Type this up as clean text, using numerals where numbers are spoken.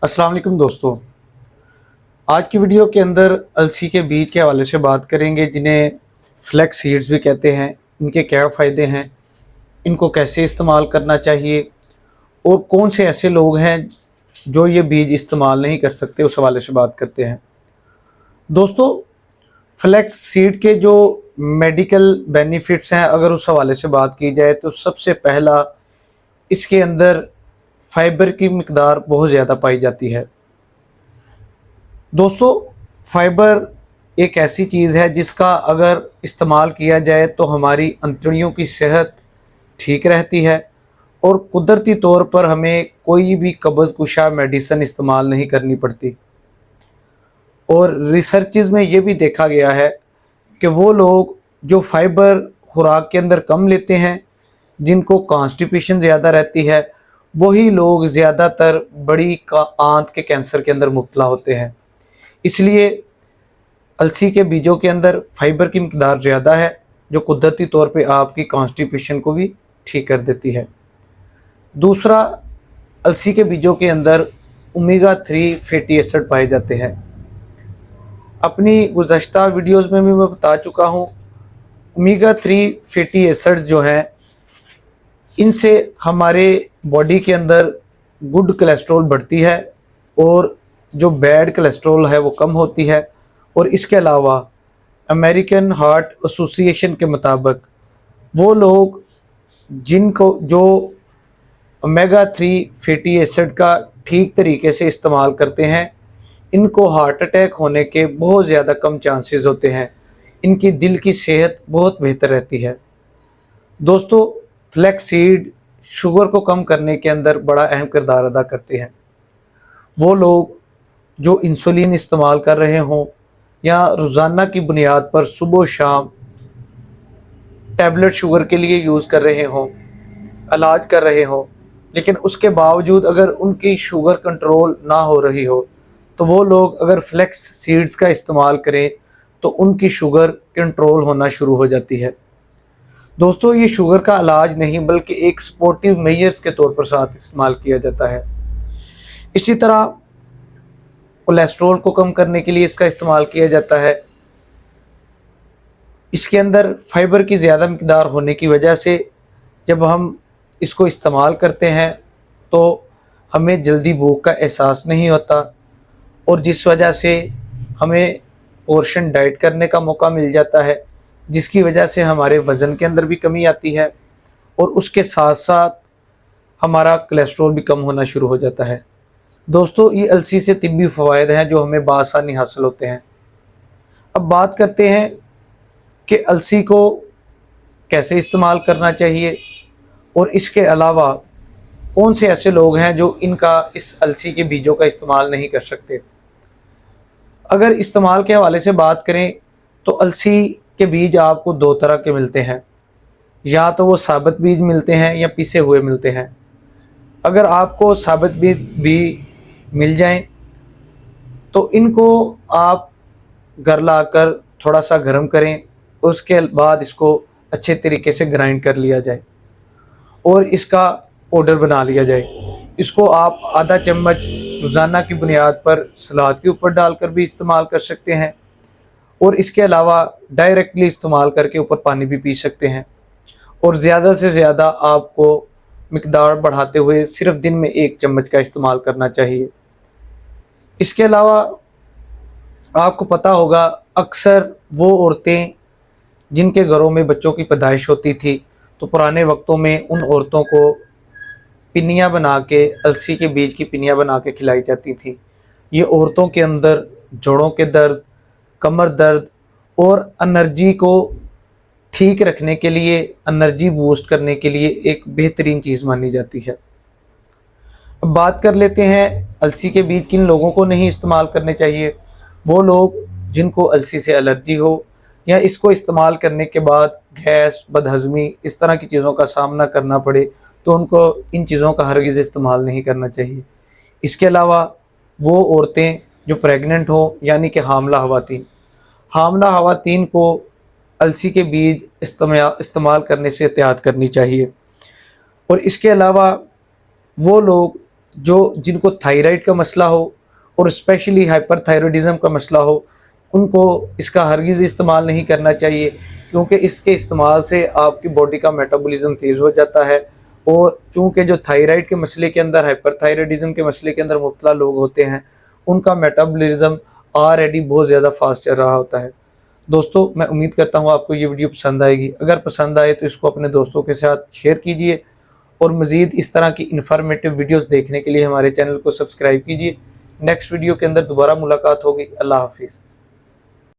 अस्सलाम वालेकुम दोस्तों। आज की वीडियो के अंदर अलसी के बीज के हवाले से बात करेंगे, जिन्हें फ्लैक्स सीड्स भी कहते हैं। इनके क्या फ़ायदे हैं, इनको कैसे इस्तेमाल करना चाहिए और कौन से ऐसे लोग हैं जो ये बीज इस्तेमाल नहीं कर सकते, उस हवाले से बात करते हैं। दोस्तों, फ्लैक्स सीड के जो मेडिकल बेनिफिट्स हैं, अगर उस हवाले से बात की जाए तो सबसे पहला, इसके अंदर फाइबर की मिकदार बहुत ज़्यादा पाई जाती है। दोस्तों, फाइबर एक ऐसी चीज़ है जिसका अगर इस्तेमाल किया जाए तो हमारी अंतड़ियों की सेहत ठीक रहती है और कुदरती तौर पर हमें कोई भी कब्ज़ कुशा मेडिसिन इस्तेमाल नहीं करनी पड़ती। और रिसर्चेज़ में ये भी देखा गया है कि वो लोग जो फाइबर खुराक के अंदर कम लेते हैं, जिनको कॉन्स्टिपेशन ज़्यादा रहती है, वही लोग ज़्यादातर बड़ी आंत के कैंसर के अंदर मुब्तला होते हैं। इसलिए अलसी के बीजों के अंदर फाइबर की मिकदार ज़्यादा है, जो कुदरती तौर पे आपकी कॉन्स्टिपेशन को भी ठीक कर देती है। दूसरा, अलसी के बीजों के अंदर ओमेगा 3 फैटी एसिड पाए जाते हैं। अपनी गुज़श्ता वीडियोज़ में भी मैं बता चुका हूँ, ओमेगा 3 फैटी एसिड्स जो हैं, इनसे हमारे बॉडी के अंदर गुड कोलेस्ट्रॉल बढ़ती है और जो बैड कोलेस्ट्रॉल है वो कम होती है। और इसके अलावा अमेरिकन हार्ट एसोसिएशन के मुताबिक वो लोग जिनको जो ओमेगा 3 फैटी एसिड का ठीक तरीके से इस्तेमाल करते हैं, इनको हार्ट अटैक होने के बहुत ज़्यादा कम चांसेस होते हैं। इनकी दिल की सेहत बहुत बेहतर रहती है। दोस्तों, फ्लैक्स सीड शुगर को कम करने के अंदर बड़ा अहम किरदार अदा करते हैं। वो लोग जो इंसुलिन इस्तेमाल कर रहे हों या रोज़ाना की बुनियाद पर सुबह शाम टैबलेट शुगर के लिए यूज़ कर रहे हों, इलाज कर रहे हों, लेकिन उसके बावजूद अगर उनकी शुगर कंट्रोल ना हो रही हो, तो वो लोग अगर फ्लैक्स सीड्स का इस्तेमाल करें तो उनकी शुगर कंट्रोल होना शुरू हो जाती है। दोस्तों, ये शुगर का इलाज नहीं बल्कि एक सपोर्टिव मेजर्स के तौर पर साथ इस्तेमाल किया जाता है। इसी तरह कोलेस्ट्रॉल को कम करने के लिए इसका इस्तेमाल किया जाता है। इसके अंदर फाइबर की ज़्यादा मिकदार होने की वजह से जब हम इसको इस्तेमाल करते हैं तो हमें जल्दी भूख का एहसास नहीं होता और जिस वजह से हमें पोर्शन डाइट करने का मौका मिल जाता है, जिसकी वजह से हमारे वज़न के अंदर भी कमी आती है और उसके साथ साथ हमारा कोलेस्ट्रॉल भी कम होना शुरू हो जाता है। दोस्तों, ये अलसी से तिब्बी फ़वाइद हैं जो हमें बआसानी हासिल होते हैं। अब बात करते हैं कि अलसी को कैसे इस्तेमाल करना चाहिए और इसके अलावा कौन से ऐसे लोग हैं जो इस अलसी के बीजों का इस्तेमाल नहीं कर सकते। अगर इस्तेमाल के हवाले से बात करें तो अलसी के बीज आपको दो तरह के मिलते हैं, या तो वो साबित बीज मिलते हैं या पिसे हुए मिलते हैं। अगर आपको साबित बीज भी मिल जाएं तो इनको आप घर लाकर थोड़ा सा गर्म करें, उसके बाद इसको अच्छे तरीके से ग्राइंड कर लिया जाए और इसका पाउडर बना लिया जाए। इसको आप आधा चम्मच रोज़ाना की बुनियाद पर सलाद के ऊपर डालकर भी इस्तेमाल कर सकते हैं और इसके अलावा डायरेक्टली इस्तेमाल करके ऊपर पानी भी पी सकते हैं। और ज़्यादा से ज़्यादा आपको मिकदार बढ़ाते हुए सिर्फ दिन में 1 चम्मच का इस्तेमाल करना चाहिए। इसके अलावा आपको पता होगा, अक्सर वो औरतें जिनके घरों में बच्चों की पैदाइश होती थी, तो पुराने वक्तों में उन औरतों को पिन्नियाँ बना के, अलसी के बीज की पिन्नियाँ बना के खिलाई जाती थी। ये औरतों के अंदर जोड़ों के दर्द, कमर दर्द और एनर्जी को ठीक रखने के लिए, एनर्जी बूस्ट करने के लिए एक बेहतरीन चीज़ मानी जाती है। अब बात कर लेते हैं अलसी के बीज किन लोगों को नहीं इस्तेमाल करने चाहिए। वो लोग जिनको अलसी से एलर्जी हो या इसको इस्तेमाल करने के बाद गैस, बदहज़मी, इस तरह की चीज़ों का सामना करना पड़े, तो उनको इन चीज़ों का हरगिज़ इस्तेमाल नहीं करना चाहिए। इसके अलावा वो औरतें जो प्रेग्नेंट हो, यानी कि हामला ख़वातीन को अलसी के बीज इस्तेमाल करने से एहतियात करनी चाहिए। और इसके अलावा वो लोग जो जिनको थायराइड का मसला हो और स्पेशली हाइपर थायराइडिज्म का मसला हो, उनको इसका हरगिज़ इस्तेमाल नहीं करना चाहिए, क्योंकि इसके इस्तेमाल से आपकी बॉडी का मेटाबॉलिज्म तेज़ हो जाता है। और चूँकि जो थायराइड के मसले के अंदर, हाइपर थायराइडिज्म के मसले के अंदर मुब्तला लोग होते हैं, उनका मेटाबॉलिज्म ऑलरेडी बहुत ज़्यादा फास्ट चल रहा होता है। दोस्तों, मैं उम्मीद करता हूँ आपको ये वीडियो पसंद आएगी। अगर पसंद आए तो इसको अपने दोस्तों के साथ शेयर कीजिए और मज़ीद इस तरह की इन्फॉर्मेटिव वीडियोस देखने के लिए हमारे चैनल को सब्सक्राइब कीजिए। नेक्स्ट वीडियो के अंदर दोबारा मुलाकात होगी। अल्लाह हाफिज़।